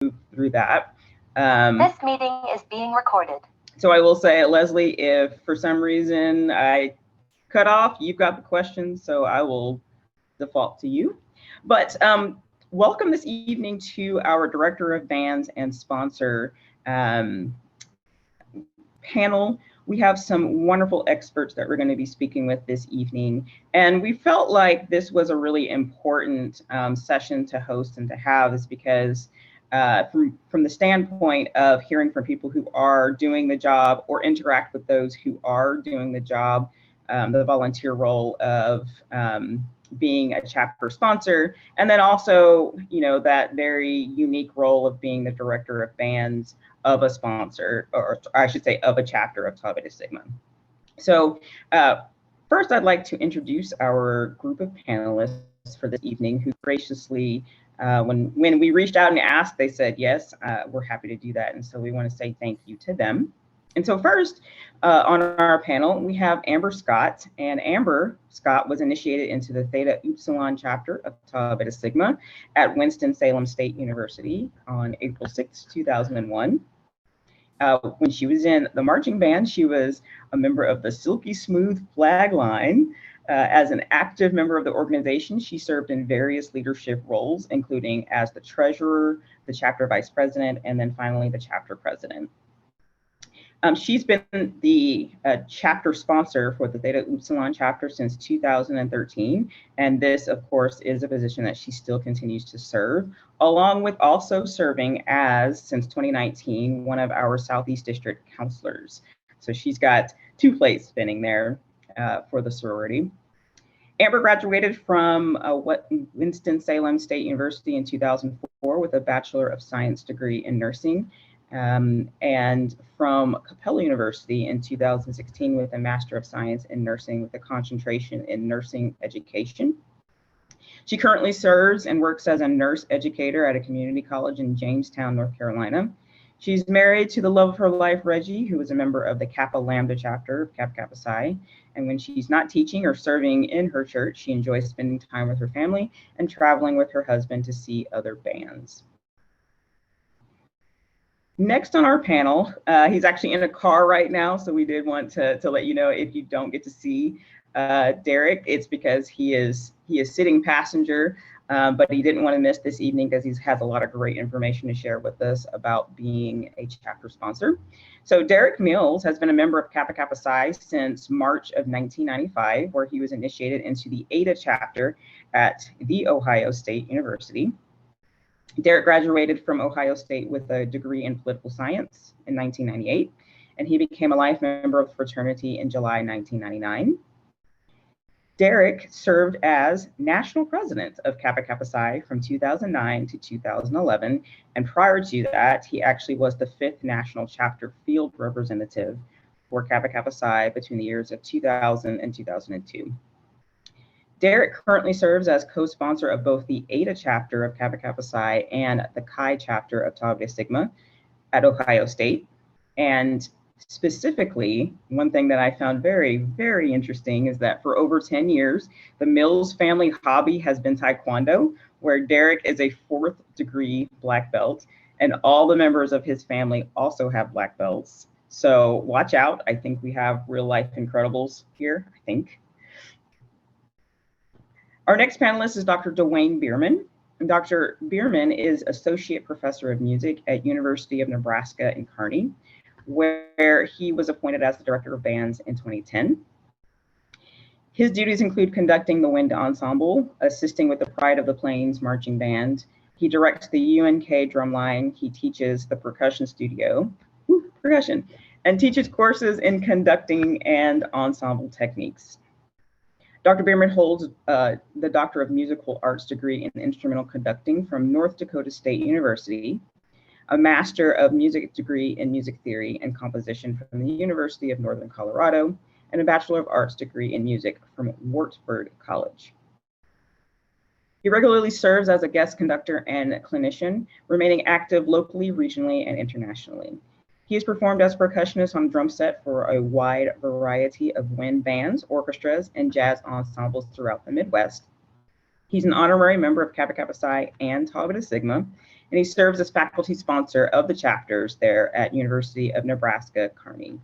through that. This meeting is being recorded. So I will say, Leslie, if for some reason I cut off, you've got the questions, so I will default to you. But welcome this evening to our Director of Bands and Sponsor panel. We have some wonderful experts that we're going to be speaking with this evening. And we felt like this was a really important session to host and to have, is because from the standpoint of hearing from people who are doing the job or interact with those who are doing the job, the volunteer role of being a chapter sponsor, and then also, you know, that very unique role of being the director of bands of a sponsor, or I should say of a chapter of Tau Beta Sigma. So first I'd like to introduce our group of panelists for this evening who graciously, when we reached out and asked, they said, yes, we're happy to do that. And so we want to say thank you to them. And so first on our panel, we have Amber Scott, and Amber Scott was initiated into the Theta Upsilon chapter of Tau Beta Sigma at Winston-Salem State University on April 6, 2001. When she was in the marching band, she was a member of the Silky Smooth Flag Line. As an active member of the organization, she served in various leadership roles, including as the treasurer, the chapter vice president, and then finally the chapter president. She's been the chapter sponsor for the Theta Upsilon chapter since 2013. And this, of course, is a position that she still continues to serve, along with also serving as, since 2019, one of our Southeast District counselors. So she's got two plates spinning there for the sorority. Amber graduated from Winston-Salem State University in 2004 with a Bachelor of Science degree in nursing. And from Capella University in 2016 with a Master of Science in Nursing with a concentration in nursing education. She currently serves and works as a nurse educator at a community college in Jamestown, North Carolina. She's married to the love of her life, Reggie, who is a member of the Kappa Lambda chapter of Kappa Kappa Psi. And when she's not teaching or serving in her church, she enjoys spending time with her family and traveling with her husband to see other bands. Next on our panel, he's actually in a car right now, so we did want to let you know if you don't get to see Derek, it's because he is sitting passenger, but he didn't want to miss this evening because he has a lot of great information to share with us about being a chapter sponsor. So Derek Mills has been a member of Kappa Kappa Psi since March of 1995, where he was initiated into the Eta chapter at The Ohio State University. Derek graduated from Ohio State with a degree in political science in 1998, and he became a life member of the fraternity in July 1999. Derek served as national president of Kappa Kappa Psi from 2009 to 2011, and prior to that, he actually was the 5th national chapter field representative for Kappa Kappa Psi between the years of 2000 and 2002. Derek currently serves as co-sponsor of both the Eta chapter of Kappa Kappa Psi and the Chi chapter of Tau Beta Sigma at Ohio State. And specifically, one thing that I found very, very interesting is that for over 10 years, the Mills family hobby has been Taekwondo, where Derek is a 4th degree black belt, and all the members of his family also have black belts. So watch out. I think we have real life Incredibles here, I think. Our next panelist is Dr. Dwayne Bierman. Dr. Bierman is Associate Professor of Music at University of Nebraska in Kearney, where he was appointed as the Director of Bands in 2010. His duties include conducting the Wind Ensemble, assisting with the Pride of the Plains Marching Band. He directs the UNK drumline. He teaches the percussion studio, percussion, and teaches courses in conducting and ensemble techniques. Dr. Bierman holds the Doctor of Musical Arts degree in instrumental conducting from North Dakota State University, a Master of Music degree in music theory and composition from the University of Northern Colorado, and a Bachelor of Arts degree in music from Wartburg College. He regularly serves as a guest conductor and clinician, remaining active locally, regionally, and internationally. He has performed as percussionist on drum set for a wide variety of wind bands, orchestras, and jazz ensembles throughout the Midwest. He's an honorary member of Kappa Kappa Psi and Tau Beta Sigma, and he serves as faculty sponsor of the chapters there at University of Nebraska, Kearney.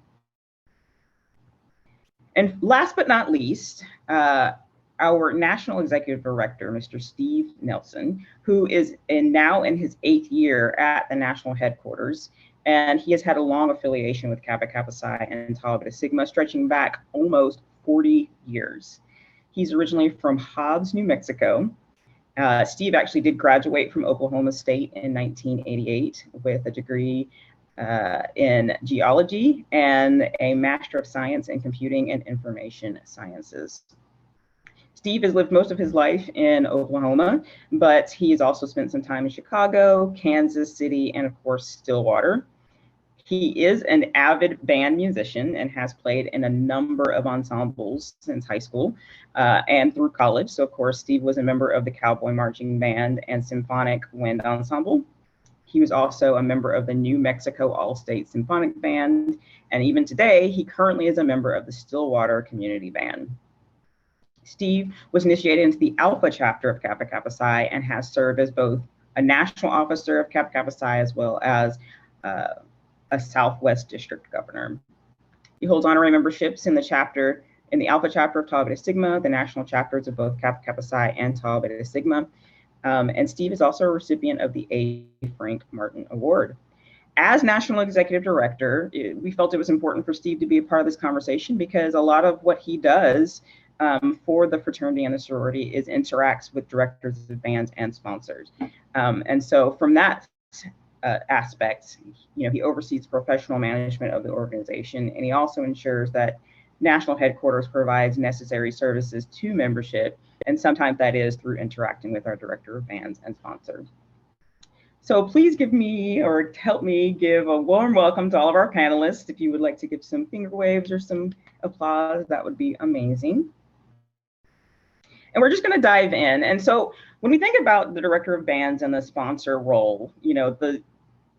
And last but not least, our National Executive Director, Mr. Steve Nelson, who is now in his 8th year at the national headquarters, and he has had a long affiliation with Kappa Kappa Psi and Tau Beta Sigma, stretching back almost 40 years. He's originally from Hobbs, New Mexico. Steve actually did graduate from Oklahoma State in 1988 with a degree in geology and a Master of Science in Computing and Information Sciences. Steve has lived most of his life in Oklahoma, but he has also spent some time in Chicago, Kansas City, and of course, Stillwater. He is an avid band musician and has played in a number of ensembles since high school and through college. So, of course, Steve was a member of the Cowboy Marching Band and Symphonic Wind Ensemble. He was also a member of the New Mexico All-State Symphonic Band. And even today, he currently is a member of the Stillwater Community Band. Steve was initiated into the Alpha chapter of Kappa Kappa Psi and has served as both a national officer of Kappa Kappa Psi as well as a Southwest District Governor. He holds honorary memberships in the Alpha chapter of Tau Beta Sigma, the national chapters of both Kappa Kappa Psi and Tau Beta Sigma. And Steve is also a recipient of the A. Frank Martin Award. As National Executive Director, we felt it was important for Steve to be a part of this conversation because a lot of what he does for the fraternity and the sorority interacts with directors of bands and sponsors. And so from that aspect, he oversees professional management of the organization, and he also ensures that national headquarters provides necessary services to membership, and sometimes that is through interacting with our director of bands and sponsors. So please help me give a warm welcome to all of our panelists. If you would like to give some finger waves or some applause, that would be amazing. And we're just going to dive in. And so when we think about the director of bands and the sponsor role,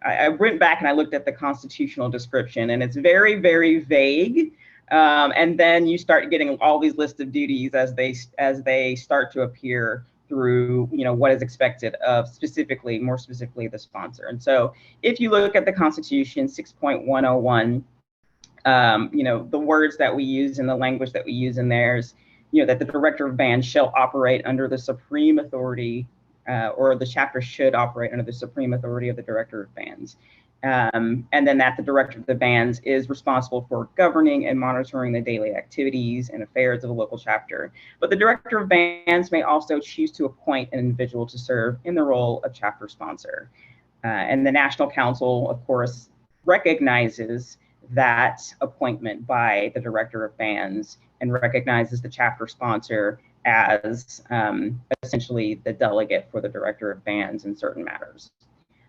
I went back and I looked at the constitutional description, and it's very, very vague. And then you start getting all these lists of duties as they start to appear through, what is expected of more specifically the sponsor. And so if you look at the Constitution 6.101, the words that we use and the language that we use in theirs, that the director of bands shall operate under the supreme authority, or the chapter should operate under the supreme authority of the director of bands. And then that the director of the bands is responsible for governing and monitoring the daily activities and affairs of the local chapter. But the director of bands may also choose to appoint an individual to serve in the role of chapter sponsor. And the National Council, of course, recognizes that appointment by the director of bands and recognizes the chapter sponsor as essentially the delegate for the director of bands in certain matters.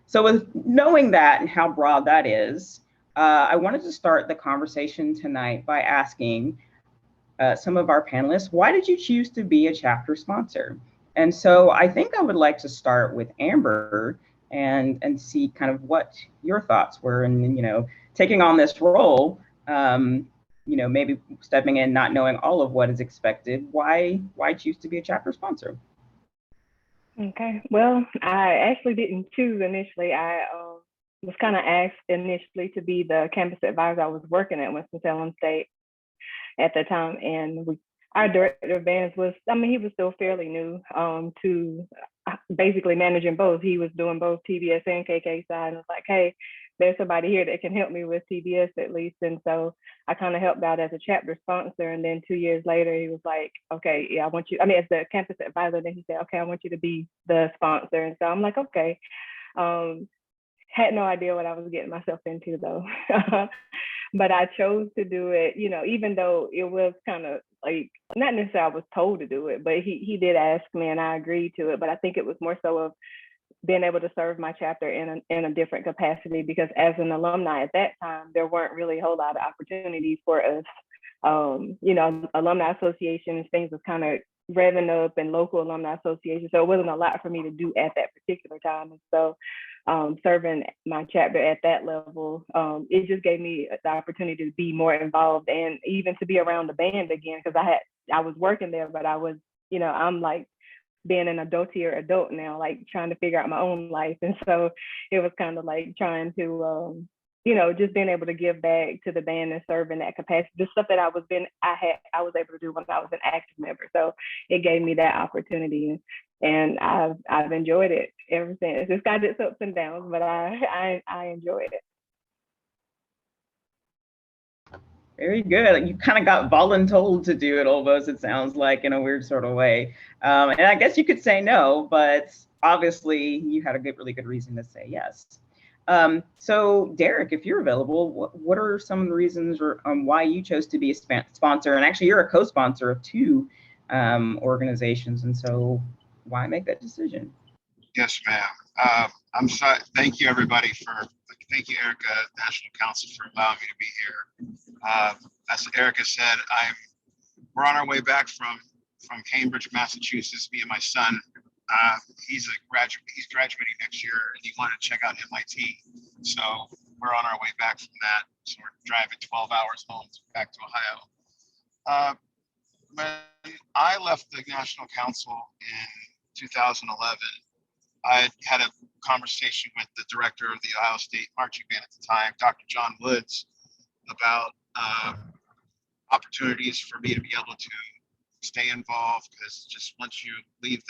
So with knowing that and how broad that is, I wanted to start the conversation tonight by asking some of our panelists, why did you choose to be a chapter sponsor? And so I think I would like to start with Amber and see kind of what your thoughts were in, taking on this role, maybe stepping in, not knowing all of what is expected. Why choose to be a chapter sponsor? Okay, well, I actually didn't choose initially. I was kind of asked initially to be the campus advisor. I was working at Winston-Salem State at the time, and our director of bands he was still fairly new to basically managing both. He was doing both TBS and KK side, and was like, hey, there's somebody here that can help me with TBS at least. And so I kind of helped out as a chapter sponsor. And then 2 years later, he was like, okay, yeah, as the campus advisor, then he said, okay, I want you to be the sponsor. And so I'm like, okay. Had no idea what I was getting myself into though. But I chose to do it, even though it was kind of like, not necessarily I was told to do it, but he did ask me and I agreed to it. But I think it was more so of being able to serve my chapter in a different capacity, because as an alumni at that time, there weren't really a whole lot of opportunities for us. Alumni associations, things was kind of revving up, and local alumni associations. So it wasn't a lot for me to do at that particular time. And so serving my chapter at that level, it just gave me the opportunity to be more involved and even to be around the band again, because I was working there, but I was, I'm like being an adultier adult now, like trying to figure out my own life. And so it was kind of like trying to, just being able to give back to the band and serve in that capacity. The stuff that I was able to do when I was an active member. So it gave me that opportunity, and I've enjoyed it ever since. It's got its ups and downs, but I enjoyed it. Very good. You kind of got voluntold to do it almost, it sounds like, in a weird sort of way. And I guess you could say no, but obviously you had a really good reason to say yes. So Derek, if you're available, what are some of the reasons why you chose to be a sponsor? And actually you're a co-sponsor of 2 organizations. And so why make that decision? Yes, ma'am. I'm sorry. Thank you, everybody, thank you, Erica, National Council, for allowing me to be here. As Erica said, we're on our way back from Cambridge, Massachusetts, me and my son. He's graduating next year, and he wanted to check out MIT. So we're on our way back from that. So we're driving 12 hours home back to Ohio. When I left the National Council in 2011, I had a conversation with the director of the Ohio State Marching Band at the time, Dr. John Woods, about opportunities for me to be able to stay involved, because just once you leave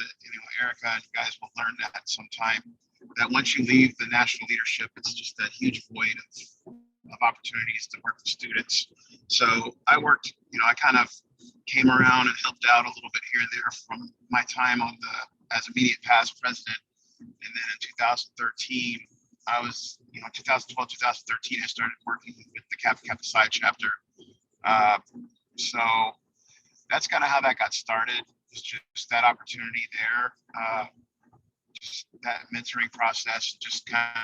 Erica, and you guys will learn that sometime, that once you leave the national leadership, it's just that huge void of opportunities to work with students. So I worked, I kind of came around and helped out a little bit here and there from my time as immediate past president. And then in 2013, 2012, 2013, I started working with the Kappa Kappa Psi chapter. So that's kind of how that got started. It's just that opportunity there, just that mentoring process, just kind of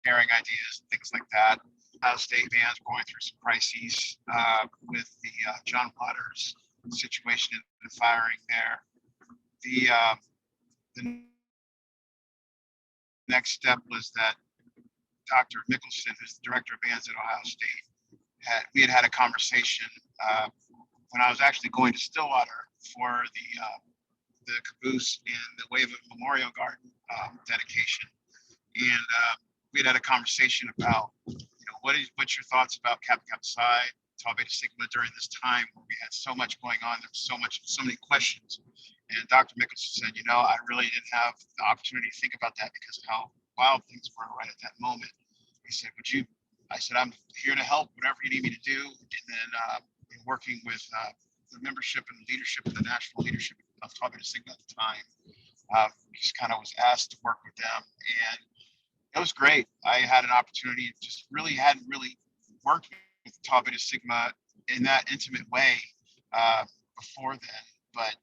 sharing ideas, things like that. Ohio State bands going through some crises with the John Waters situation and the firing there. The next step was that Dr. Mickelson, who's the director of bands at Ohio State, we had a conversation when I was actually going to Stillwater for the caboose and the Wave of Memorial Garden dedication, and we had a conversation about, what's your thoughts about Kappa Kappa Psi, Tau Beta Sigma during this time where we had so much going on, there was so many questions. And Dr. Mickelson said, I really didn't have the opportunity to think about that because of how wild things were right at that moment. He said, I said, I'm here to help, whatever you need me to do. And then working with the membership and leadership of the national leadership of Tau Beta Sigma at the time, just kind of was asked to work with them. And it was great. I had an opportunity, just hadn't really worked with Tau Beta Sigma in that intimate way before then, but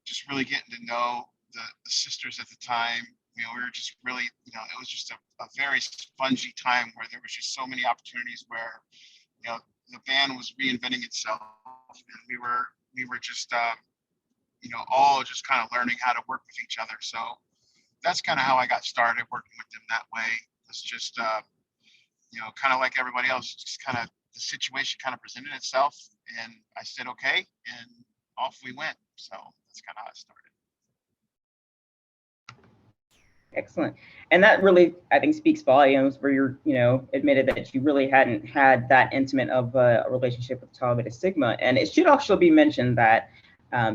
just really getting to know the sisters at the time. We were just really, it was just a very spongy time where there was just so many opportunities where, the band was reinventing itself, and we were just, all just kind of learning how to work with each other. So that's kind of how I got started working with them that way. It's just, kind of like everybody else, just kind of the situation kind of presented itself, and I said, okay, and off we went. So that's kind of how it started. Excellent. And that really, I think, speaks volumes where you're, admitted that you really hadn't had that intimate of a relationship with Tau Beta Sigma. And it should also be mentioned that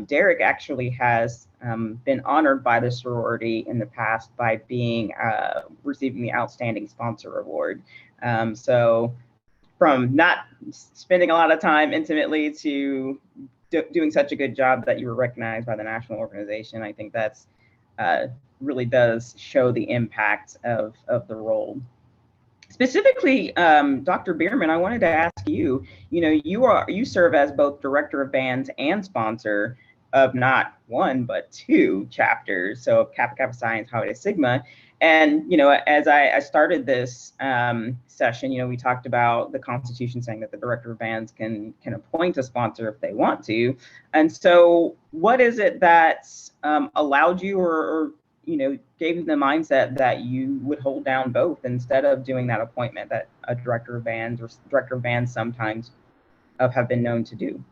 Derek actually has been honored by the sorority in the past by receiving the Outstanding Sponsor Award. So from not spending a lot of time intimately to doing such a good job that you were recognized by the national organization, I think that's really does show the impact of the role. Specifically, Dr. Bierman, I wanted to ask you, you serve as both director of bands and sponsor of not one, but 2 chapters. So Kappa Kappa Psi and Tau Beta Sigma. And, as I started this session, we talked about the Constitution saying that the director of bands can appoint a sponsor if they want to. And so what is it that allowed you or gave you the mindset that you would hold down both instead of doing that appointment that a director of bands or director of bands sometimes have been known to do?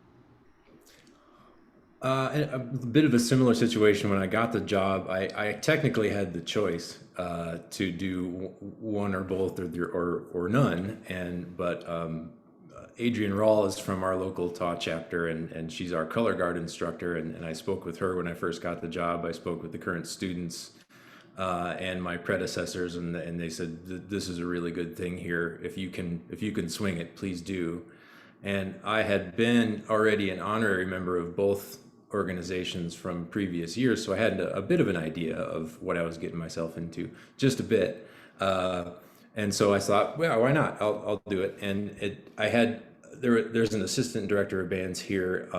A bit of a similar situation when I got the job. I technically had the choice to do one or both or none, but Adrienne Rawl is from our local TAW chapter, and she's our color guard instructor. And I spoke with her when I first got the job. I spoke with the current students and my predecessors, and they said this is a really good thing here. If you can swing it, please do. And I had been already an honorary member of both organizations from previous years, so I had a bit of an idea of what I was getting myself into, just a bit. And so I thought, well, why not? I'll do it. And there's an assistant director of bands here.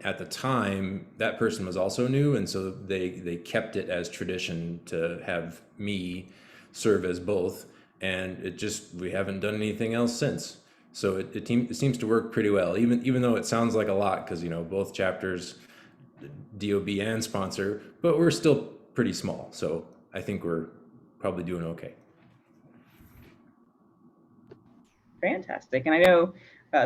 At the time, that person was also new, and so they kept it as tradition to have me serve as both. And we haven't done anything else since. So it seems to work pretty well, even though it sounds like a lot, because both chapters, DOB and sponsor, but we're still pretty small. So I think we're probably doing okay. Fantastic. And I know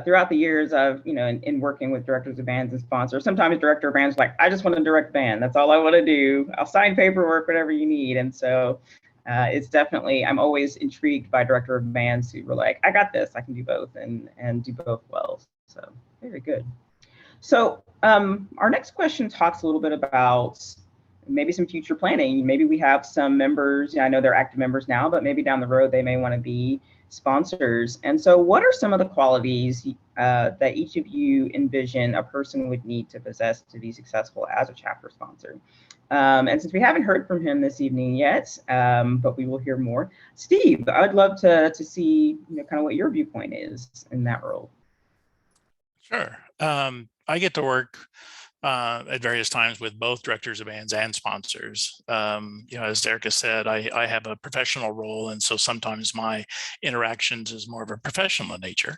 throughout the years of, in working with directors of bands and sponsors, sometimes director of bands are like, I just want to direct band. That's all I want to do. I'll sign paperwork, whatever you need. And so it's definitely, I'm always intrigued by director of bands who were like, I got this, I can do both and do both well. So very good. So our next question talks a little bit about maybe some future planning. Maybe we have some members, I know they're active members now, but maybe down the road they may want to be sponsors. And so what are some of the qualities that each of you envision a person would need to possess to be successful as a chapter sponsor? And since we haven't heard from him this evening yet, but we will hear more. Steve, I'd love to see kind of what your viewpoint is in that role. Sure. I get to work at various times with both directors of bands and sponsors. As Erica said, I have a professional role, and so sometimes my interactions is more of a professional nature.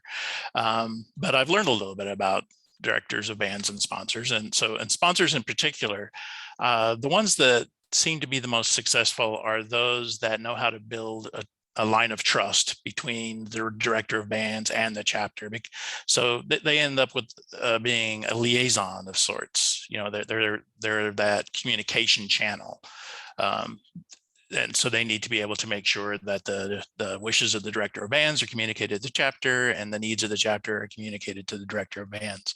But I've learned a little bit about directors of bands and sponsors, and sponsors in particular. The ones that seem to be the most successful are those that know how to build a line of trust between the director of bands and the chapter. So they end up with being a liaison of sorts. They're that communication channel. And so they need to be able to make sure that the wishes of the director of bands are communicated to the chapter, and the needs of the chapter are communicated to the director of bands.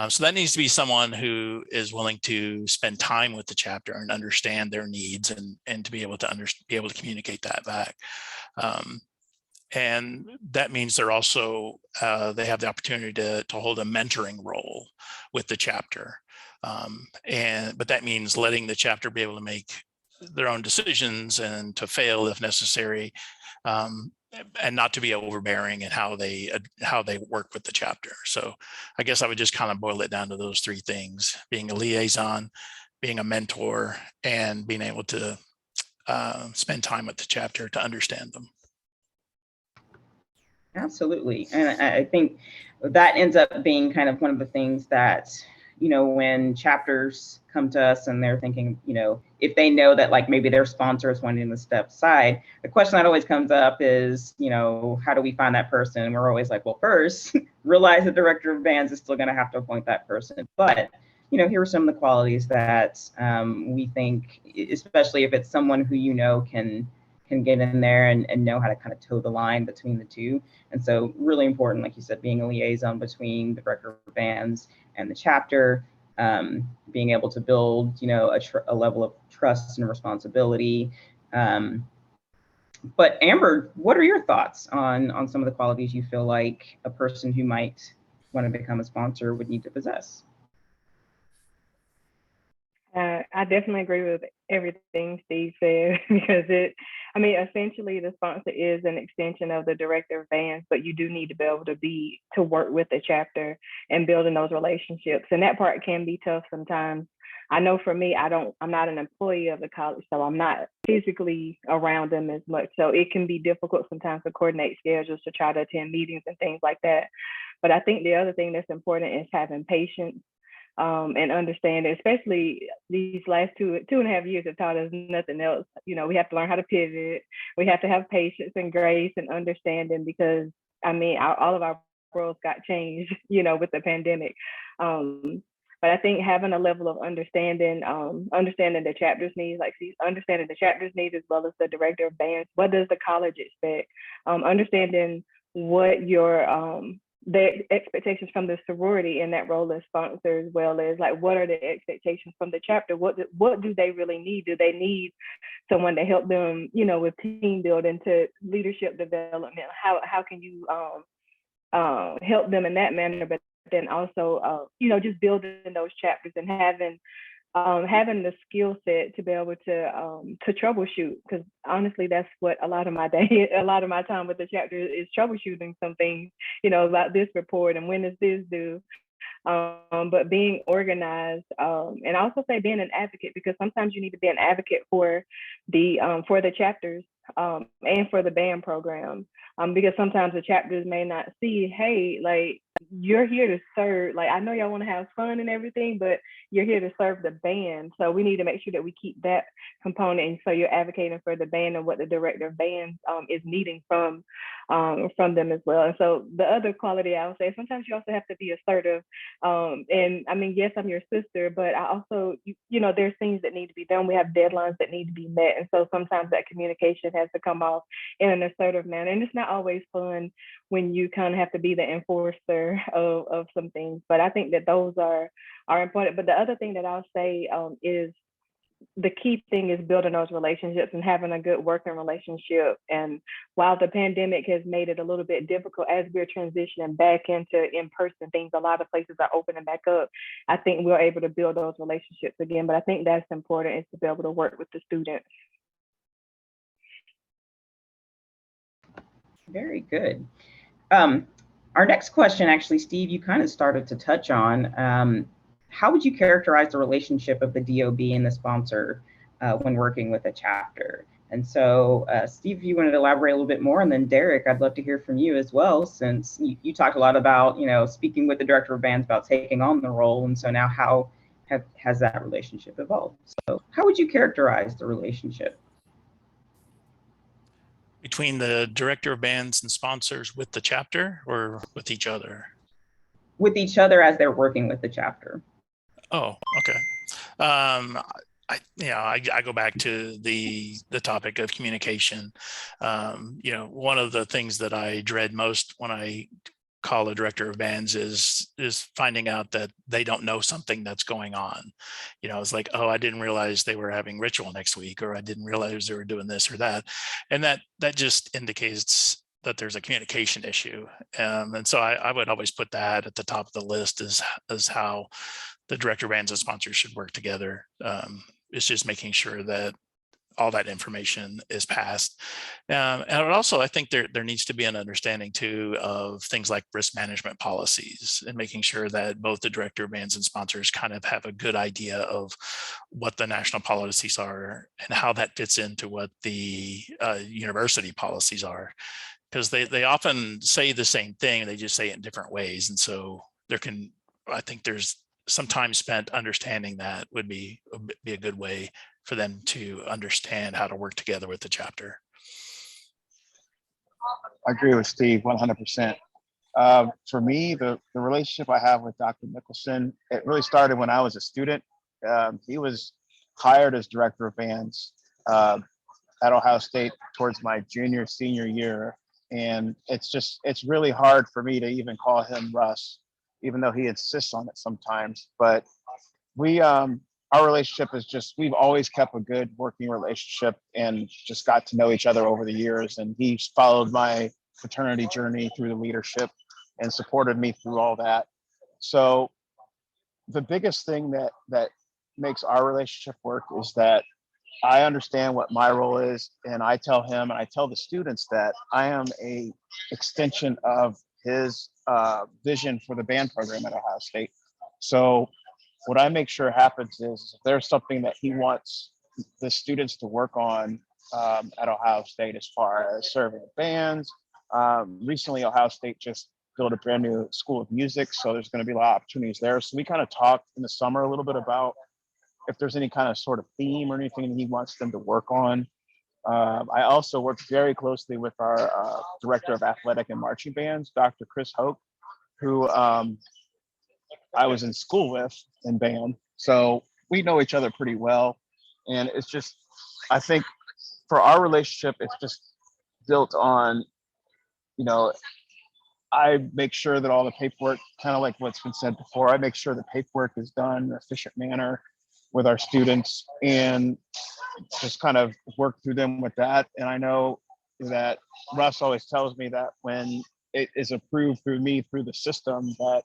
So that needs to be someone who is willing to spend time with the chapter and understand their needs, and to be able to communicate that back. And that means they're also they have the opportunity to hold a mentoring role with the chapter. But that means letting the chapter be able to make their own decisions and to fail if necessary, and not to be overbearing in how they work with the chapter. So I guess I would just kind of boil it down to those three things: being a liaison, being a mentor, and being able to spend time with the chapter to understand them. Absolutely. And I think that ends up being kind of one of the things that, when chapters come to us and they're thinking, if they know that like maybe their sponsor is wanting to step aside, the question that always comes up is, how do we find that person? And we're always like, well, first, realize the director of bands is still going to have to appoint that person. But, here are some of the qualities that we think, especially if it's someone who can get in there and know how to kind of toe the line between the two. And so really important, like you said, being a liaison between the director of bands and the chapter, being able to build, a level of trust and responsibility. But Amber, what are your thoughts on some of the qualities you feel like a person who might want to become a sponsor would need to possess? I definitely agree with everything Steve said, because essentially the sponsor is an extension of the director of bands, but you do need to be able to work with the chapter and building those relationships. And that part can be tough sometimes. I know for me, I'm not an employee of the college, so I'm not physically around them as much. So it can be difficult sometimes to coordinate schedules to try to attend meetings and things like that. But I think the other thing that's important is having patience. And understand, especially these last 2.5 years have taught us nothing else. We have to learn how to pivot. We have to have patience and grace and understanding, because all of our worlds got changed, with the pandemic. But I think having a level of understanding, understanding the chapter's needs, like understanding the chapter's needs as well as the director of bands, what does the college expect? Understanding what your the expectations from the sorority in that role as sponsor, as well as like what are the expectations from the chapter? What do they really need? Do they need someone to help them, you know, with team building, to leadership development? How can you help them in that manner? But then also, you know, just building those chapters and having the skill set to be able to troubleshoot, because honestly, that's what a lot of my day, a lot of my time with the chapter is troubleshooting some things, you know, about this report and when is this due. But being organized, and I also say being an advocate, because sometimes you need to be an advocate for the chapters and for the band program, because sometimes the chapters may not see, hey, like, you're here to serve. Like, I know y'all want to have fun and everything, but you're here to serve the band. So we need to make sure that we keep that component. And so you're advocating for the band and what the director of bands is needing from them as well. And so the other quality I would say, sometimes you also have to be assertive. And I mean, yes, I'm your sister, but I also, you know, there's things that need to be done. We have deadlines that need to be met. And so sometimes that communication has to come off in an assertive manner. And it's not always fun when you kind of have to be the enforcer of some things. But I think that those are important. But the other thing that I'll say is the key thing is building those relationships and having a good working relationship. And while the pandemic has made it a little bit difficult as we're transitioning back into in-person things, a lot of places are opening back up. I think we're able to build those relationships again. But I think that's important, is to be able to work with the students. Very good. Our next question, actually, Steve, you kind of started to touch on. How would you characterize the relationship of the DOB and the sponsor when working with a chapter? And so, Steve, if you wanted to elaborate a little bit more, and then Derek, I'd love to hear from you as well, since you talked a lot about, you know, speaking with the director of bands about taking on the role. And so now how has that relationship evolved? So how would you characterize the relationship? Between the director of bands and sponsors with the chapter, or with each other? With each other as they're working with the chapter. Oh, okay. I go back to the topic of communication. You know, one of the things that I dread most when I call a director of bands is finding out that they don't know something that's going on. You know, it's like, oh, I didn't realize they were having ritual next week, or I didn't realize they were doing this or that. And that just indicates that there's a communication issue. And so I would always put that at the top of the list as how the director of bands and sponsors should work together. It's just making sure that all that information is passed. And also, I think there needs to be an understanding too of things like risk management policies, and making sure that both the director of bands and sponsors kind of have a good idea of what the national policies are and how that fits into what the university policies are. Because they often say the same thing, they just say it in different ways. And so I think there's some time spent understanding that would be a good way for them to understand how to work together with the chapter. I agree with Steve 100%. For me, the relationship I have with Dr. Mickelson, it really started when I was a student. He was hired as director of bands at Ohio State towards my senior year. And it's really hard for me to even call him Russ, even though he insists on it sometimes. But our relationship is we've always kept a good working relationship and just got to know each other over the years. And he's followed my fraternity journey through the leadership and supported me through all that. So the biggest thing that makes our relationship work is that I understand what my role is, and I tell him and I tell the students that I am a extension of his vision for the band program at Ohio State. So what I make sure happens is if there's something that he wants the students to work on at Ohio State as far as serving bands. Recently, Ohio State just built a brand new school of music, so there's going to be a lot of opportunities there. So we kind of talked in the summer a little bit about if there's any kind of sort of theme or anything that he wants them to work on. I also work very closely with our director of athletic and marching bands, Dr. Chris Hoke, who I was in school with in band. So we know each other pretty well. And it's just, I think for our relationship, it's just built on, you know, I make sure that all the paperwork, kind of like what's been said before, I make sure the paperwork is done in an efficient manner with our students and just kind of work through them with that. And I know that Russ always tells me that when it is approved through me, through the system, that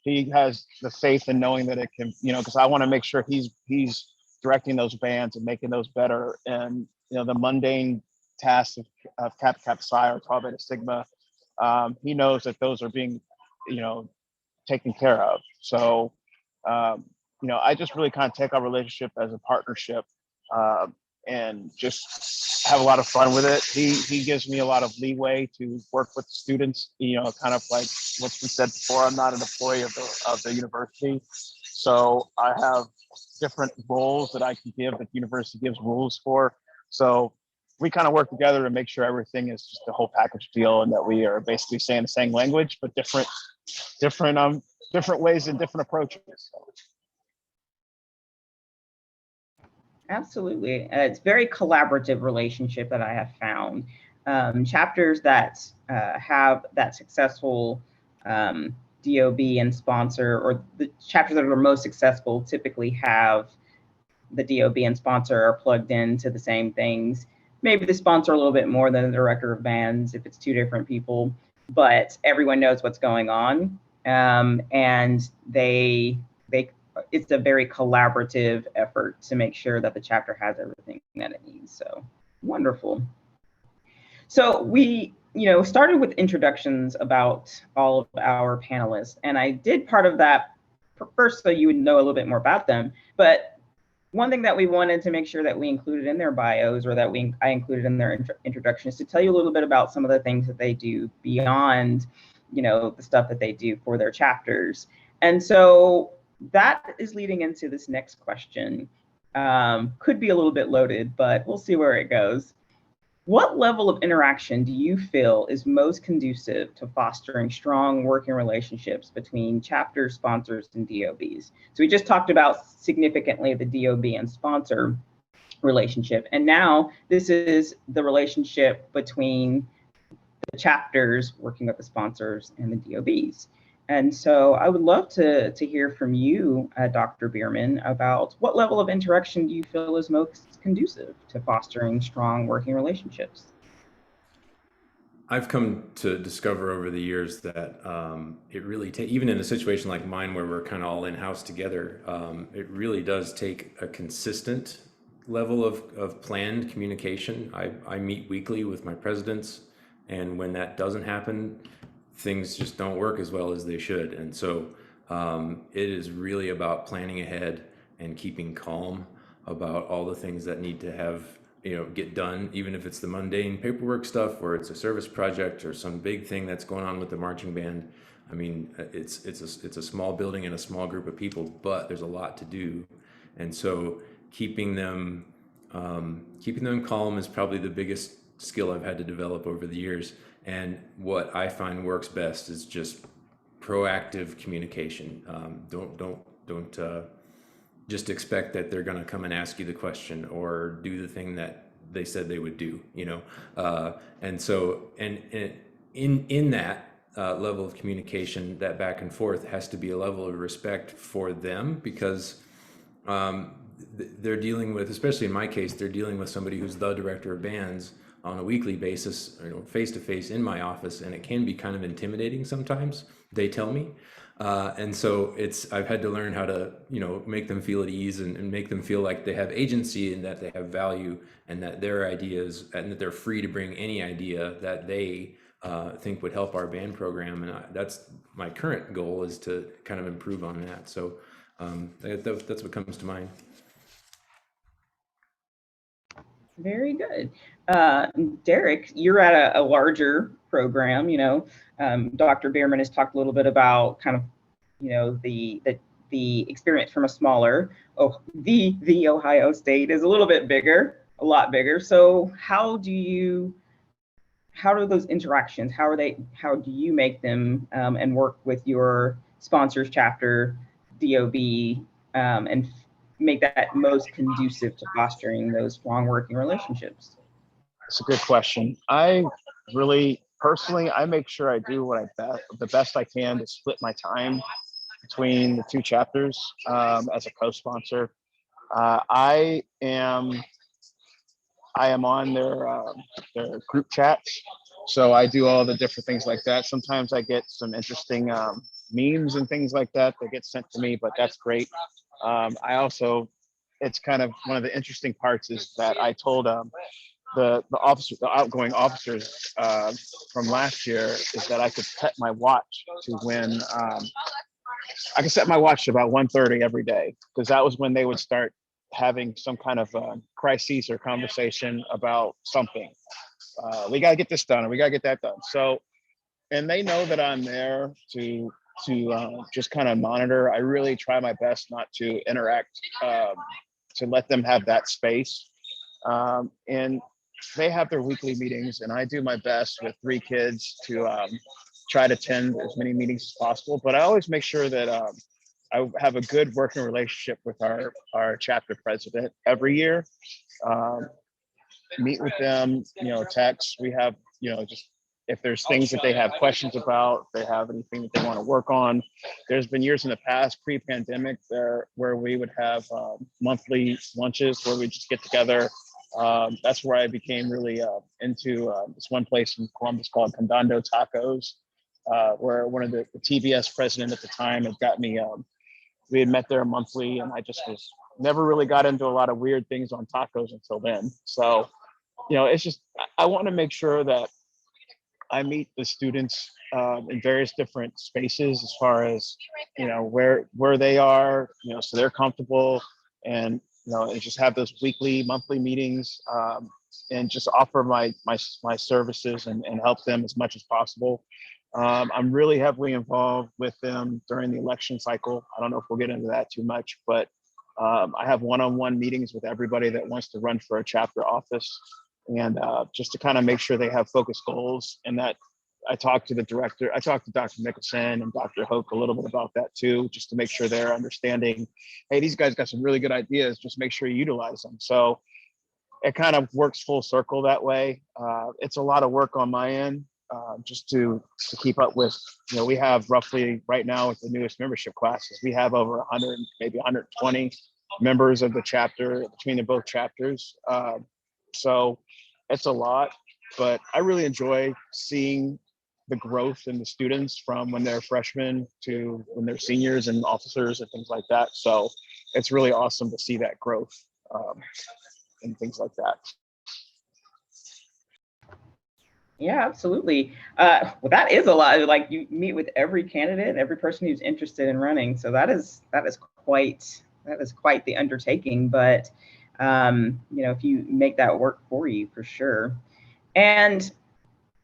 he has the faith in knowing that it can, you know, because I want to make sure he's directing those bands and making those better. And, you know, the mundane tasks of Kappa Psi or Tau Beta Sigma, he knows that those are being, you know, taken care of. So, you know, I just really kind of take our relationship as a partnership and just have a lot of fun with it. He gives me a lot of leeway to work with the students, you know, kind of like what's been said before. I'm not an employee of the university. So I have different roles that I can give that the university gives rules for. So we kind of work together to make sure everything is just a whole package deal and that we are basically saying the same language, but different ways and different approaches. Absolutely. It's a very collaborative relationship that I have found. Chapters that have that successful DOB and sponsor, or the chapters that are most successful typically have the DOB and sponsor are plugged into the same things. Maybe the sponsor a little bit more than the director of bands if it's two different people, but everyone knows what's going on. And it's a very collaborative effort to make sure that the chapter has everything that it needs. So wonderful. So we, started with introductions about all of our panelists, and I did part of that first so you would know a little bit more about them. But one thing that we wanted to make sure that we included in their bios, or that I included in their introduction, is to tell you a little bit about some of the things that they do beyond, the stuff that they do for their chapters. And so that is leading into this next question. Could be a little bit loaded, but we'll see where it goes. What level of interaction do you feel is most conducive to fostering strong working relationships between chapter sponsors and DOBs? So we just talked about significantly the DOB and sponsor relationship. And now this is the relationship between the chapters working with the sponsors and the DOBs. And so I would love to hear from you, Dr. Bierman, about what level of interaction do you feel is most conducive to fostering strong working relationships? I've come to discover over the years that it really even in a situation like mine where we're kind of all in-house together, it really does take a consistent level of planned communication. I meet weekly with my presidents, and when that doesn't happen, things just don't work as well as they should. And so it is really about planning ahead and keeping calm about all the things that need to get done, even if it's the mundane paperwork stuff, or it's a service project or some big thing that's going on with the marching band. I mean, it's a small building and a small group of people, but there's a lot to do. And so keeping them calm is probably the biggest skill I've had to develop over the years. And what I find works best is just proactive communication. Don't just expect that they're going to come and ask you the question or do the thing that they said they would do. And so, and in that level of communication, that back and forth has to be a level of respect for them, because they're dealing with, especially in my case, they're dealing with somebody who's the director of bands on a weekly basis, face to face in my office, and it can be kind of intimidating sometimes, they tell me. And so I've had to learn how to, make them feel at ease and make them feel like they have agency and that they have value and that their ideas, and that they're free to bring any idea that they think would help our band program. And that's my current goal, is to kind of improve on that. So that's what comes to mind. Very good. Derek, you're at a larger program, Dr. Bierman has talked a little bit about kind of, the experience from a smaller, the Ohio State is a little bit bigger, a lot bigger. So how do those interactions, how do you make them and work with your sponsors, chapter, DOB, and make that most conducive to fostering those long working relationships? It's a good question. I really personally, I make sure I do what the best I can to split my time between the two chapters as a co-sponsor. I am on their group chats, so I do all the different things like that. Sometimes I get some interesting memes and things like that get sent to me, but that's great. I also, it's kind of one of the interesting parts is that I told the outgoing officers from last year is that I could set my watch to when I could set my watch to about 1:30 every day, because that was when they would start having some kind of crisis or conversation about something. We got to get this done, or we got to get that done. So, and they know that I'm there to just kind of monitor. I really try my best not to interact, to let them have that space. And they have their weekly meetings, and I do my best with 3 kids to try to attend as many meetings as possible. But I always make sure that I have a good working relationship with our chapter president every year. Meet with them, text. We have, just if there's things that they have questions about, if they have anything that they want to work on. There's been years in the past, pre-pandemic, where we would have monthly lunches where we just get together. That's where I became really into this one place in Columbus called Condando Tacos, where one of the TBS president at the time had got me. We had met there monthly, and I just never really got into a lot of weird things on tacos until then. So, it's just, I want to make sure that I meet the students in various different spaces as far as, where they are, so they're comfortable, and, and just have those weekly, monthly meetings, and just offer my services and help them as much as possible. I'm really heavily involved with them during the election cycle. I don't know if we'll get into that too much, but I have one-on-one meetings with everybody that wants to run for a chapter office, and just to kind of make sure they have focused goals. And that I talked to the director, I talked to Dr. Nicholson and Dr. Hoke a little bit about that too, just to make sure they're understanding, hey, these guys got some really good ideas, just make sure you utilize them. So it kind of works full circle that way. It's a lot of work on my end, just to keep up with, we have roughly right now with the newest membership classes, we have over 100, maybe 120 members of the chapter between the both chapters. So it's a lot, but I really enjoy seeing the growth in the students from when they're freshmen to when they're seniors and officers and things like that. So it's really awesome to see that growth and things like that. Yeah, absolutely. Well, that is a lot. Like, you meet with every candidate, every person who's interested in running. So that is quite the undertaking. But if you make that work for you, for sure. And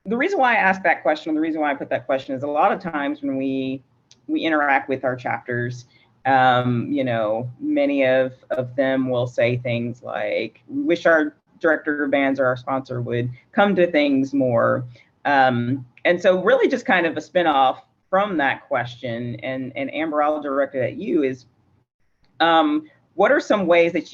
the reason why I asked that question, the reason why I put that question is a lot of times when we interact with our chapters, many of them will say things like, we wish our director of bands or our sponsor would come to things more. And so really just kind of a spinoff from that question, and Amber, I'll direct it at you, is what are some ways that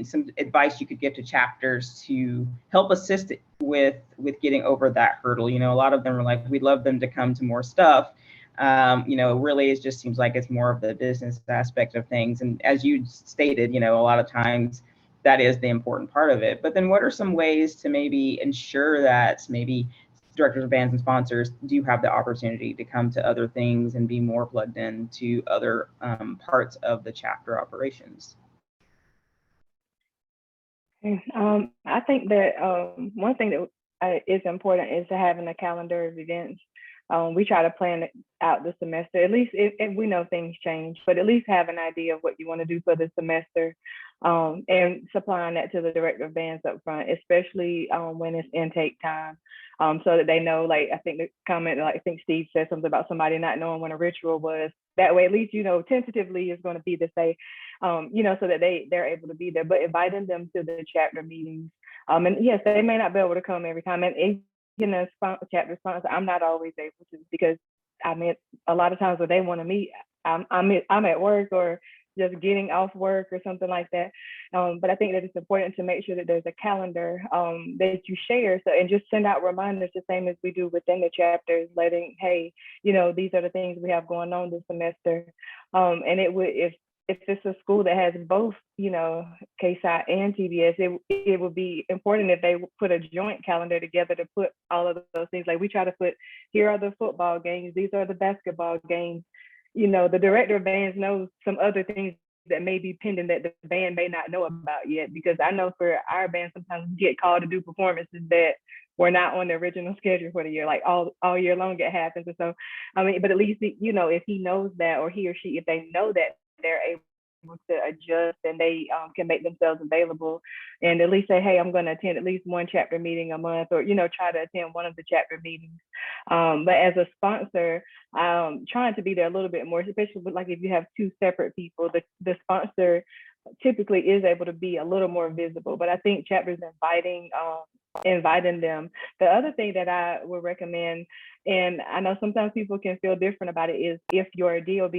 some advice you could give to chapters to help assist with getting over that hurdle? A lot of them are like, we'd love them to come to more stuff. Really, it just seems like it's more of the business aspect of things. And as you stated, a lot of times that is the important part of it. But then what are some ways to maybe ensure that maybe directors of bands and sponsors do have the opportunity to come to other things and be more plugged in to other parts of the chapter operations? I think that one thing that is important is to having a calendar of events. We try to plan it out the semester, at least if we know things change, but at least have an idea of what you want to do for the semester, and supplying that to the director of bands up front, especially when it's intake time, so that they know, like, I think the comment, like, I think Steve said something about somebody not knowing when a ritual was. That way, at least, tentatively is going to be to say, so that they're able to be there, but inviting them to the chapter meetings. And yes, they may not be able to come every time. And chapter sponsor, I'm not always able to, because I mean, a lot of times when they want to meet, I'm at work or just getting off work or something like that. But I think that it's important to make sure that there's a calendar that you share. So, and just send out reminders the same as we do within the chapters, letting, hey, you know, these are the things we have going on this semester. And it would, if it's a school that has both, you know, KSI and TBS, it would be important if they put a joint calendar together to put all of those things. Like we try to put, here are the football games, these are the basketball games. You know, the director of bands knows some other things that may be pending that the band may not know about yet. Because I know for our band, sometimes we get called to do performances that were not on the original schedule for the year, like all year long it happens. And so, I mean, but at least, you know, if he knows that, or he or she, if they know that, they're able to adjust and they can make themselves available and at least say, hey, I'm going to attend at least one chapter meeting a month, or, you know, try to attend one of the chapter meetings. But as a sponsor, trying to be there a little bit more, especially with, like, if you have two separate people, the sponsor typically is able to be a little more visible. But I think chapters inviting them. The other thing that I would recommend, and I know sometimes people can feel different about it, is if your DOB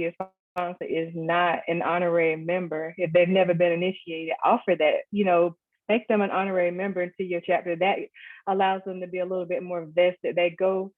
sponsor is not an honorary member, if they've never been initiated, offer that, you know, make them an honorary member into your chapter. That allows them to be a little bit more vested. They go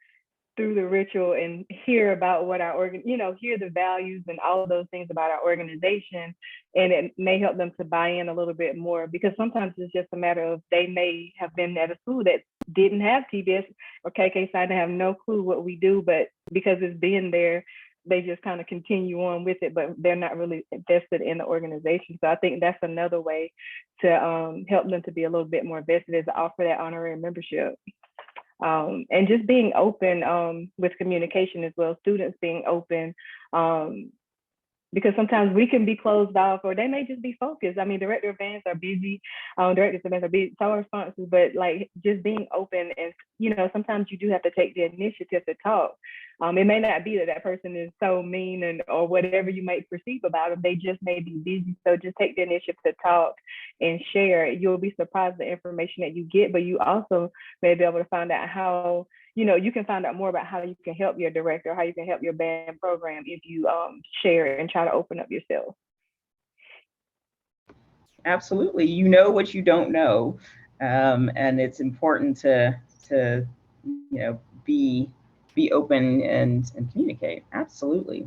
through the ritual and hear about what our hear the values and all of those things about our organization, and it may help them to buy in a little bit more, because sometimes it's just a matter of they may have been at a school that didn't have TBS or KKSI, they have no clue what we do, but because it's been there, they just kind of continue on with it, but they're not really invested in the organization. So I think that's another way to help them to be a little bit more vested, is to offer that honorary membership. And just being open with communication as well, students being open, because sometimes we can be closed off, or they may just be focused. I mean, director of bands are busy, directors of bands are busy, so are sponsors, but like just being open, and, you know, sometimes you do have to take the initiative to talk. It may not be that that person is so mean or whatever you might perceive about them, they just may be busy. So just take the initiative to talk and share. You'll be surprised the information that you get, but you also may be able to find out how, you know, you can find out more about how you can help your director, how you can help your band program if you share and try to open up yourself. Absolutely. You know what you don't know. And it's important to you know, be open and communicate. Absolutely.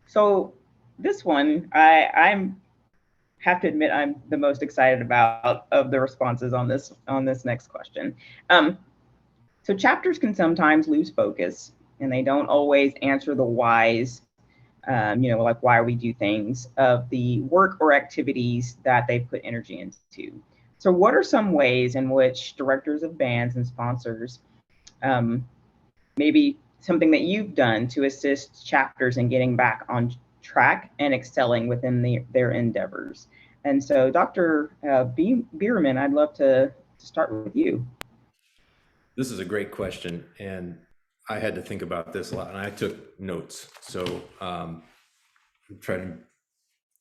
So this one, I'm have to admit I'm the most excited about of the responses on this next question. So chapters can sometimes lose focus, and they don't always answer the whys, you know, like why we do things, of the work or activities that they put energy into. So what are some ways in which directors of bands and sponsors, maybe something that you've done to assist chapters in getting back on track and excelling within their endeavors? And so Dr. Bierman, I'd love to start with you. This is a great question, and I had to think about this a lot, and I took notes. So I'm trying to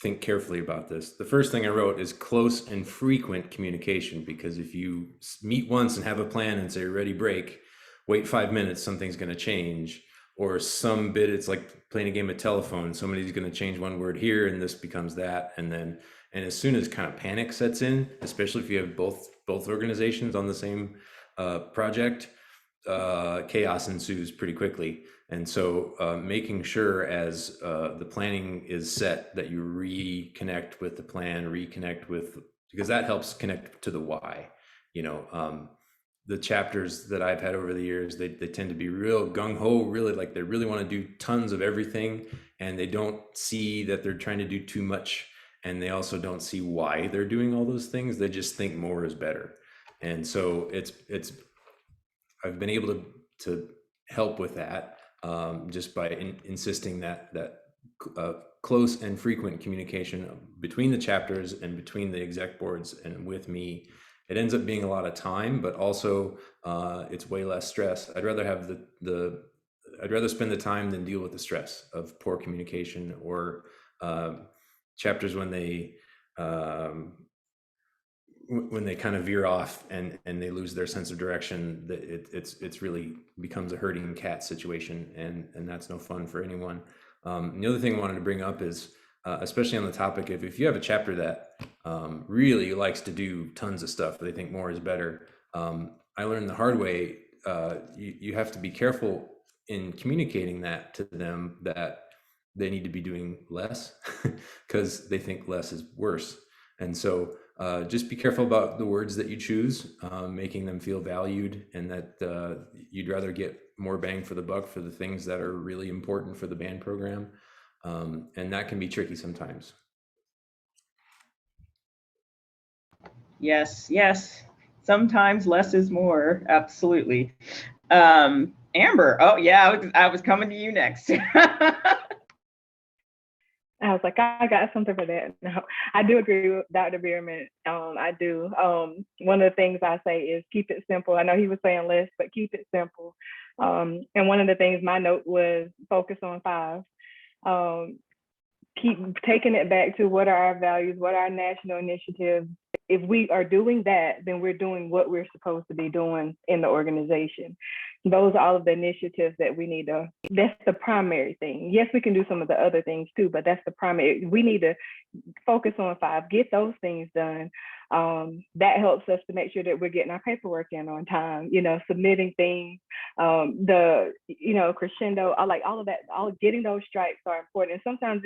think carefully about this. The first thing I wrote is close and frequent communication, because if you meet once and have a plan and say, ready, break, wait 5 minutes, something's going to change. Or some bit, it's like playing a game of telephone. Somebody's going to change one word here and this becomes that. And as soon as kind of panic sets in, especially if you have both organizations on the same project, chaos ensues pretty quickly. And so making sure as the planning is set that you reconnect with the plan, because that helps connect to the why. You know, the chapters that I've had over the years, they tend to be real gung-ho, really, like they really want to do tons of everything, and they don't see that they're trying to do too much, and they also don't see why they're doing all those things. They just think more is better. And so I've been able to help with that just by insisting that close and frequent communication between the chapters and between the exec boards and with me. It ends up being a lot of time, but also it's way less stress. I'd rather have I'd rather spend the time than deal with the stress of poor communication or chapters when they when they kind of veer off and they lose their sense of direction, that it's really becomes a herding cat situation, and that's no fun for anyone. The other thing I wanted to bring up is, especially on the topic of if you have a chapter that really likes to do tons of stuff, they think more is better. I learned the hard way, you have to be careful in communicating that to them, that they need to be doing less because they think less is worse. And so just be careful about the words that you choose, making them feel valued, and that you'd rather get more bang for the buck for the things that are really important for the band program. And that can be tricky sometimes. Yes, yes. Sometimes less is more. Absolutely. Amber, oh yeah, I was coming to you next. I was like, I got something for that. No, I do agree with Dr. Bierman. I do. One of the things I say is keep it simple. I know he was saying less, but keep it simple. And one of the things my note was focus on 5. Keep taking it back to what are our values, what are our national initiatives. If we are doing that, then we're doing what we're supposed to be doing in the organization. Those are all of the initiatives that we need to, that's the primary thing. Yes, we can do some of the other things too, but that's the primary. We need to focus on 5, get those things done. That helps us to make sure that we're getting our paperwork in on time, submitting things, crescendo, I like all of that, getting those stripes are important. And sometimes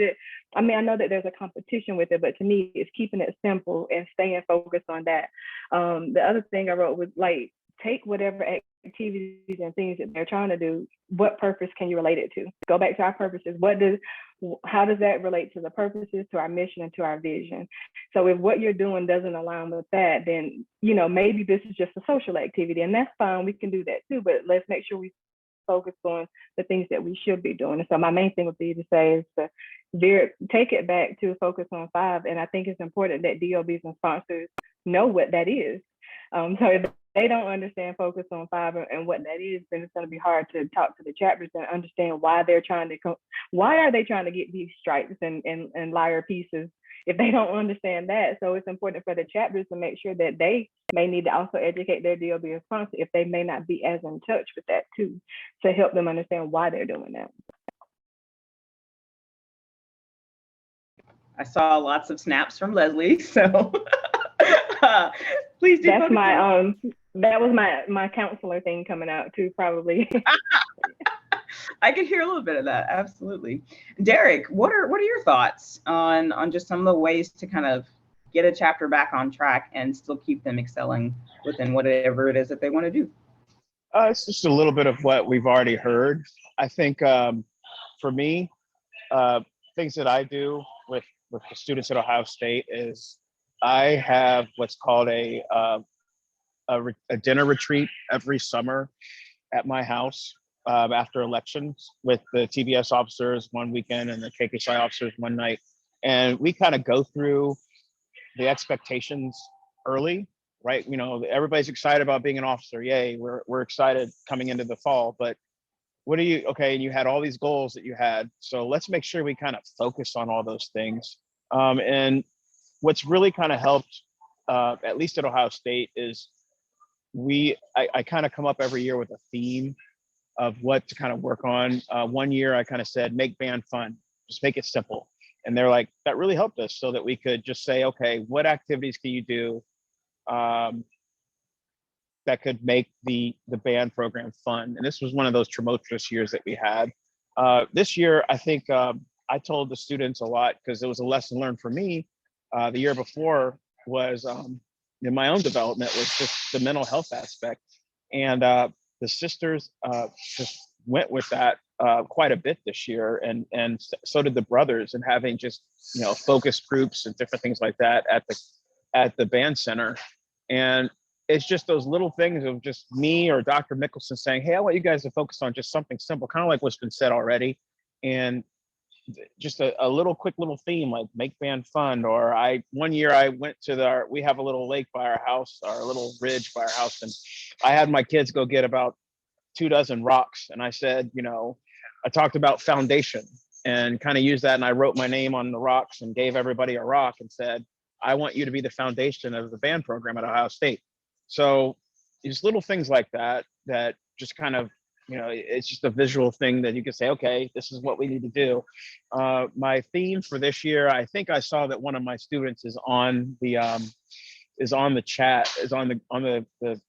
I know that there's a competition with it, but to me, it's keeping it simple and staying focused on that. The other thing I wrote was like, take whatever activities and things that they're trying to do, what purpose can you relate it to? Go back to our purposes. How does that relate to the purposes, to our mission, and to our vision? So if what you're doing doesn't align with that, then, maybe this is just a social activity, and that's fine. We can do that too, but let's make sure we focus on the things that we should be doing. And so my main thing would be to say is to take it back to focus on 5. And I think it's important that DOBs and sponsors know what that is. So if they don't understand focus on 5 and what that is, then it's going to be hard to talk to the chapters and understand why are they trying to get these stripes and lyre pieces if they don't understand that. So it's important for the chapters to make sure that they may need to also educate their DOB and sponsor if they may not be as in touch with that too, to help them understand why they're doing that. I saw lots of snaps from Leslie, so please do. That's that was my counselor thing coming out too, probably. I could hear a little bit of that. Absolutely. Derek, what are your thoughts on just some of the ways to kind of get a chapter back on track and still keep them excelling within whatever it is that they want to do? It's just a little bit of what we've already heard. I think for me, things that I do with the students at Ohio State is I have what's called a dinner retreat every summer at my house after elections with the TBS officers one weekend and the KKSI officers one night. And we kind of go through the expectations early, right? Everybody's excited about being an officer. Yay, we're excited coming into the fall. But and you had all these goals that you had. So let's make sure we kind of focus on all those things. And what's really kind of helped, at least at Ohio State, is I kind of come up every year with a theme of what to kind of work on. One year I kind of said, make band fun, just make it simple. And they're like, that really helped us so that we could just say, okay, what activities can you do that could make the band program fun? And this was one of those tumultuous years that we had. This year, I think I told the students a lot because it was a lesson learned for me. The year before was in my own development was just the mental health aspect. And the sisters just went with that quite a bit this year, and so did the brothers, and having just focus groups and different things like that at the band center. And it's just those little things of just me or Dr. Mickelson saying, hey, I want you guys to focus on just something simple, kind of like what's been said already, and just a little quick little theme like make band fun. Or one year I went to we have a little lake by our house, our little ridge by our house, and I had my kids go get about 24 rocks, and I said, I talked about foundation and kind of used that, and I wrote my name on the rocks and gave everybody a rock and said, I want you to be the foundation of the band program at Ohio State. So these little things like that, that just kind of, it's just a visual thing that you can say, okay, this is what we need to do. My theme for this year, I think I saw that one of my students is on the chat, is on the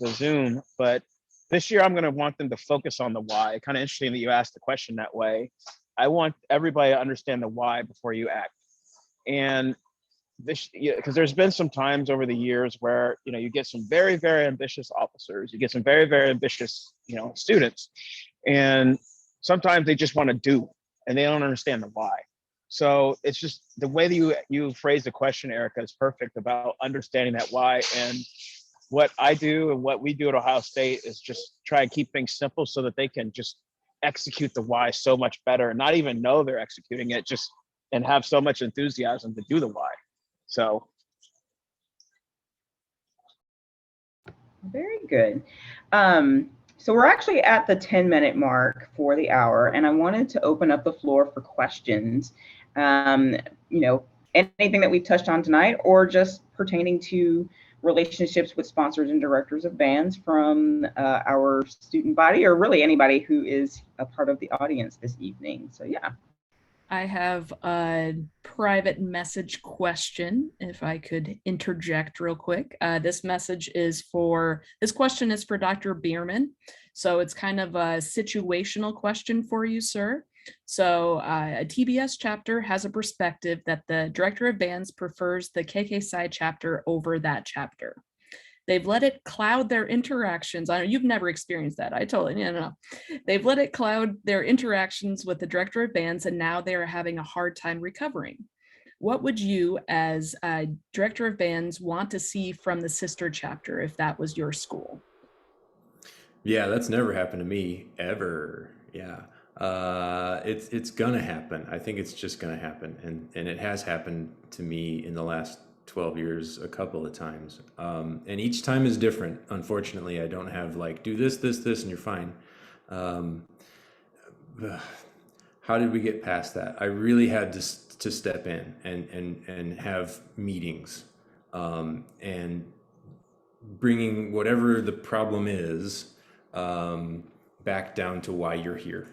Zoom, but this year I'm going to want them to focus on the why. Kind of interesting that you asked the question that way. I want everybody to understand the why before you act. And this, because there's been some times over the years where, you get some very, very ambitious officers, you get some very, very ambitious, students, and sometimes they just want to do, and they don't understand the why. So it's just the way that you phrase the question, Erica, is perfect about understanding that why. And what I do and what we do at Ohio State is just try and keep things simple so that they can just execute the why so much better and not even know they're executing it, just and have so much enthusiasm to do the why. So. Very good. So we're actually at the 10-minute mark for the hour, and I wanted to open up the floor for questions. Anything that we've touched on tonight, or just pertaining to relationships with sponsors and directors of bands from our student body, or really anybody who is a part of the audience this evening. So yeah. I have a private message question, if I could interject real quick. This question is for Dr. Bierman. So it's kind of a situational question for you, sir. So a TBS chapter has a perspective that the director of bands prefers the KK Psi chapter over that chapter. They've let it cloud their interactions. I know you've never experienced that. I totally know. They've let it cloud their interactions with the director of bands, and now they're having a hard time recovering. What would you, as a director of bands, want to see from the sister chapter if that was your school? Yeah, that's never happened to me ever. Yeah, it's gonna happen. I think it's just gonna happen, and it has happened to me in the last 12 years a couple of times, and each time is different. Unfortunately, I don't have like do this and you're fine. How did we get past that? I really had to step in and have meetings, and bringing whatever the problem is back down to why you're here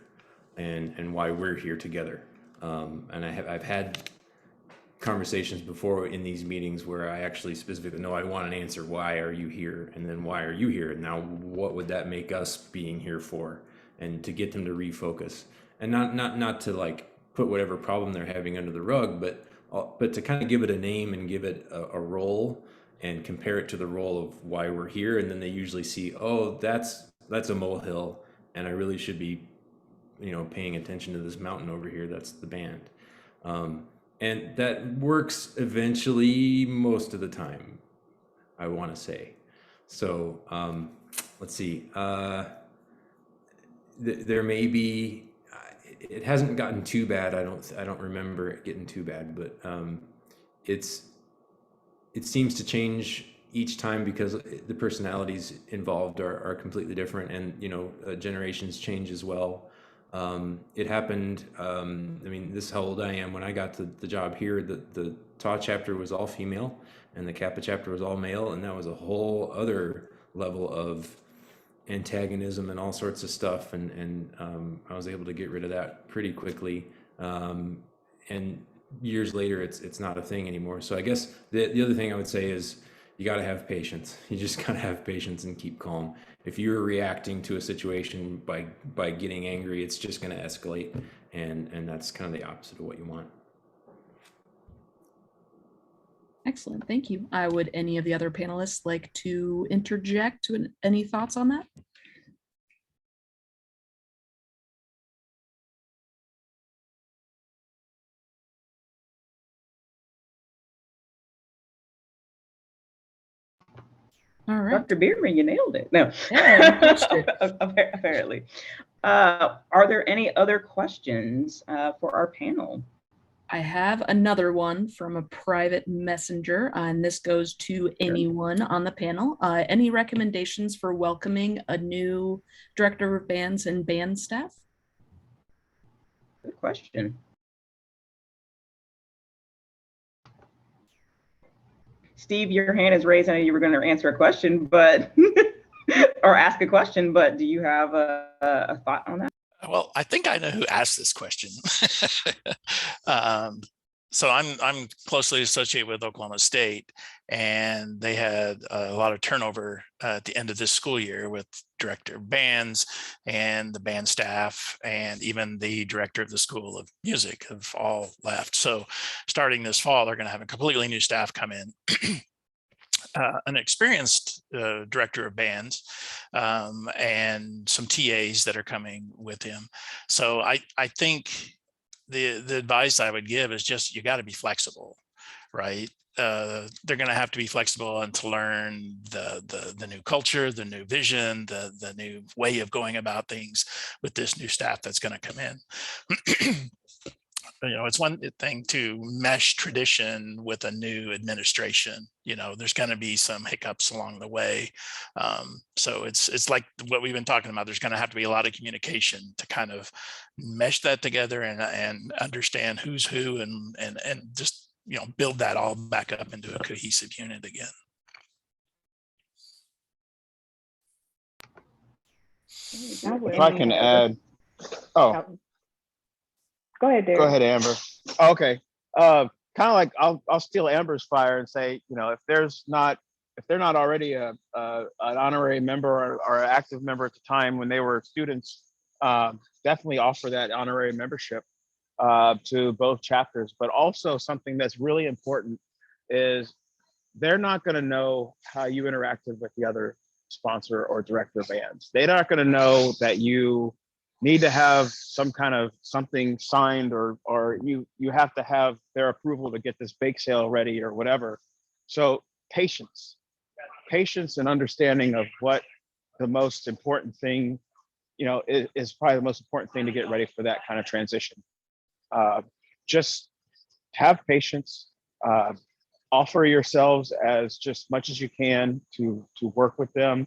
and why we're here together. And I've had conversations before in these meetings where I actually specifically know I want an answer. Why are you here? And then why are you here? And now what would that make us being here for? And to get them to refocus, and not to like put whatever problem they're having under the rug, but to kind of give it a name and give it a role and compare it to the role of why we're here. And then they usually see, oh, that's a molehill, and I really should be, paying attention to this mountain over here. That's the band. And that works eventually most of the time, I want to say. So let's see. There may be. It hasn't gotten too bad. I don't remember it getting too bad, but it seems to change each time because the personalities involved are completely different, and generations change as well. It happened, this is how old I am. When I got the job here, the Tau chapter was all female and the Kappa chapter was all male, and that was a whole other level of antagonism and all sorts of stuff, and I was able to get rid of that pretty quickly, and years later it's not a thing anymore. So I guess the other thing I would say is you got to have patience. You just got to have patience and keep calm. If you're reacting to a situation by getting angry, it's just going to escalate, and that's kind of the opposite of what you want. Excellent, thank you. Would any of the other panelists like to interject any thoughts on that? All right. Dr. Bierman, you nailed it. No. Yeah, you crushed it. Apparently. Are there any other questions for our panel? I have another one from a private messenger, and this goes to anyone on the panel. Any recommendations for welcoming a new director of bands and band staff? Good question. Steve, your hand is raised. I know you were going to answer a question, but or ask a question, but do you have a thought on that? Well, I think I know who asked this question. So I'm closely associated with Oklahoma State, and they had a lot of turnover at the end of this school year with director of bands and the band staff, and even the director of the School of Music have all left. So starting this fall, they're going to have a completely new staff come in. An experienced director of bands and some TAs that are coming with him. So I think the advice I would give is just, you got to be flexible, right? They're going to have to be flexible and to learn the new culture, the new vision, the new way of going about things with this new staff that's going to come in. It's one thing to mesh tradition with a new administration. There's going to be some hiccups along the way. So it's like what we've been talking about. There's going to have to be a lot of communication to kind of mesh that together and understand who's who and just, build that all back up into a cohesive unit again. If I can add, Go ahead, Derek. Go ahead, Amber. Okay. Kind of like I'll steal Amber's fire and say, if they're not already an honorary member or an active member at the time when they were students, definitely offer that honorary membership to both chapters. But also something that's really important is they're not going to know how you interacted with the other sponsor or director of bands. They're not going to know that you need to have some kind of something signed or you have to have their approval to get this bake sale ready or whatever. So patience and understanding of what the most important thing, is probably the most important thing to get ready for that kind of transition. Just have patience, offer yourselves as just much as you can to work with them.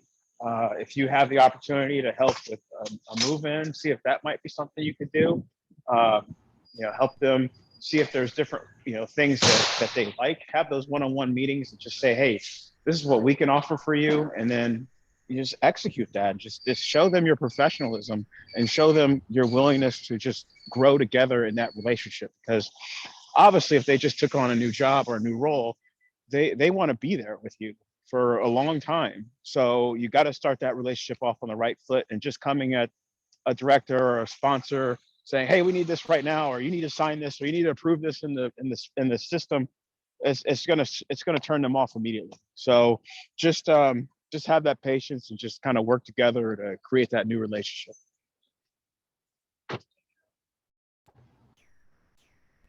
If you have the opportunity to help with a move-in, see if that might be something you could do. Help them see if there's different, things that they like. Have those one-on-one meetings and just say, hey, this is what we can offer for you. And then you just execute that. Just show them your professionalism and show them your willingness to just grow together in that relationship. Because obviously, if they just took on a new job or a new role, they want to be there with you for a long time. So you got to start that relationship off on the right foot, and just coming at a director or a sponsor saying, hey, we need this right now, or you need to sign this, or you need to approve this in the system, it's gonna turn them off immediately. So just have that patience and just kind of work together to create that new relationship.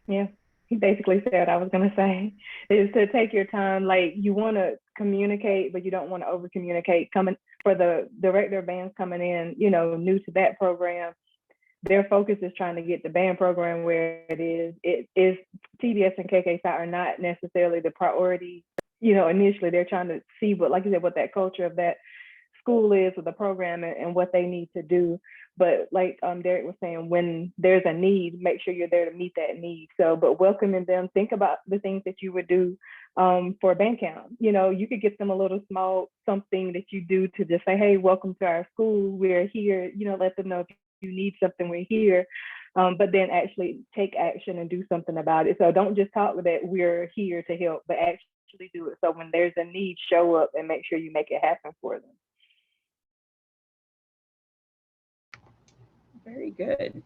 Yeah. He basically said what I was going to say, is to take your time. Like, you want to communicate, but you don't want to over communicate. Coming for the director of bands coming in, new to that program, their focus is trying to get the band program where it is. It is TBS and KK Psy are not necessarily the priority. Initially they're trying to see what, like you said, what that culture of that school is with the program and what they need to do. But like Derek was saying, when there's a need, make sure you're there to meet that need. So, but welcoming them, think about the things that you would do for a band camp. You could get them a little small something that you do to just say, hey, welcome to our school. We're here. Let them know if you need something, we're here. But then actually take action and do something about it. So don't just talk that we're here to help, but actually do it. So when there's a need, show up and make sure you make it happen for them. Very good.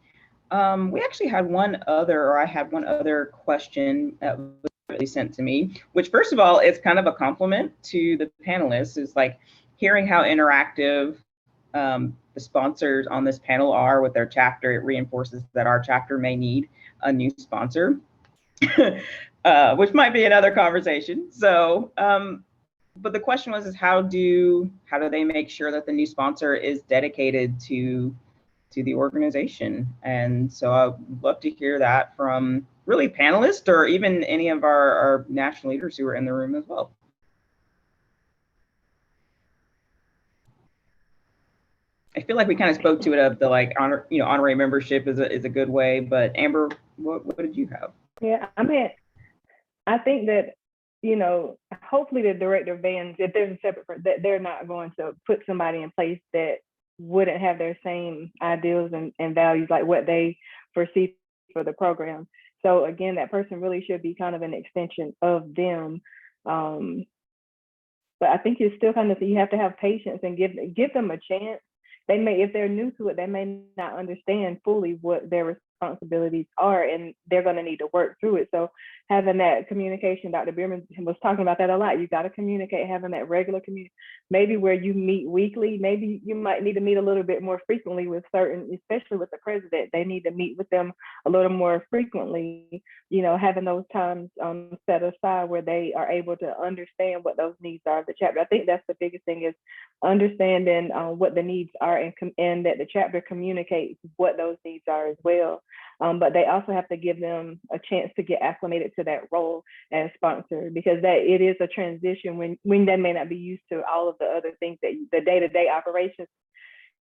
We actually had I had one other question that was really sent to me, which first of all, is kind of a compliment to the panelists. Is like hearing how interactive the sponsors on this panel are with their chapter. It reinforces that our chapter may need a new sponsor, which might be another conversation. So, but the question was, is how do they make sure that the new sponsor is dedicated to the organization? And so I'd love to hear that from really panelists or even any of our national leaders who are in the room as well. I feel like we kind of spoke to it of the honorary membership is a good way, but Amber, what did you have? Yeah, I think that, you know, hopefully the director of bands, if there's a separate, that they're not going to put somebody in place that wouldn't have their same ideals and values, like what they foresee for the program. So again, that person really should be kind of an extension of them. But I think it's still kind of, you have to have patience and give them a chance. They may, if they're new to it, they may not understand fully what their responsibilities are, and they're going to need to work through it. So having that communication, Dr. Bierman was talking about that a lot. You got to communicate, having that regular communication, maybe where you meet weekly, maybe you might need to meet a little bit more frequently with certain, especially with the president, they need to meet with them a little more frequently, you know, having those times set aside where they are able to understand what those needs are of the chapter. I think that's the biggest thing, is understanding what the needs are, and that the chapter communicates what those needs are as well. But they also have to give them a chance to get acclimated to that role as sponsor, because that it is a transition when they may not be used to all of the other things that the day-to-day operations.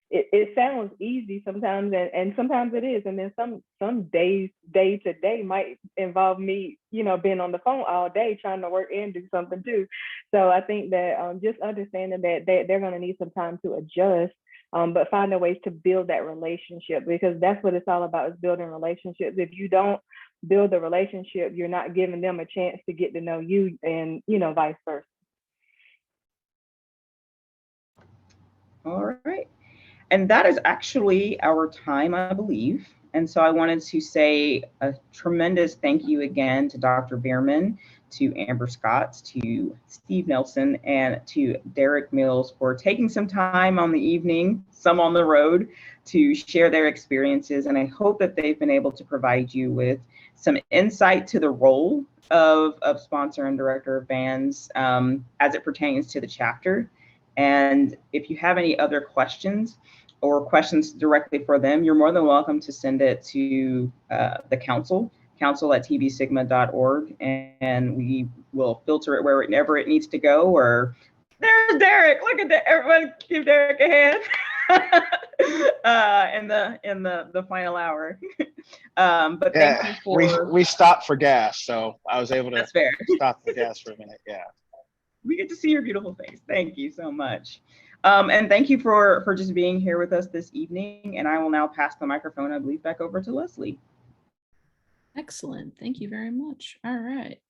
It sounds easy sometimes, and sometimes it is, and then some days, day to day, might involve me, you know, being on the phone all day trying to work and do something too. So I think that just understanding that they're going to need some time to adjust, but finding ways to build that relationship, because that's what it's all about, is building relationships. If you don't build a relationship, you're not giving them a chance to get to know you, and, you know, vice versa. All right. And that is actually our time, I believe. And so I wanted to say a tremendous thank you again to Dr. Bierman, to Amber Scott, to Steve Nelson, and to Derek Mills for taking some time on the evening, some on the road, to share their experiences. And I hope that they've been able to provide you with some insight to the role of sponsor and director of bands as it pertains to the chapter. And if you have any other questions or questions directly for them, you're more than welcome to send it to the council@tvsigma.org, and we will filter it wherever it needs to go. Or there's Derek. Look at that. Everyone give Derek a hand in the final hour. But thank you for. We stopped for gas, so I was able to That's fair. stop for gas for a minute. Yeah. We get to see your beautiful face. Thank you so much. And thank you for just being here with us this evening. And I will now pass the microphone, I believe, back over to Leslie. Excellent. Thank you very much. All right.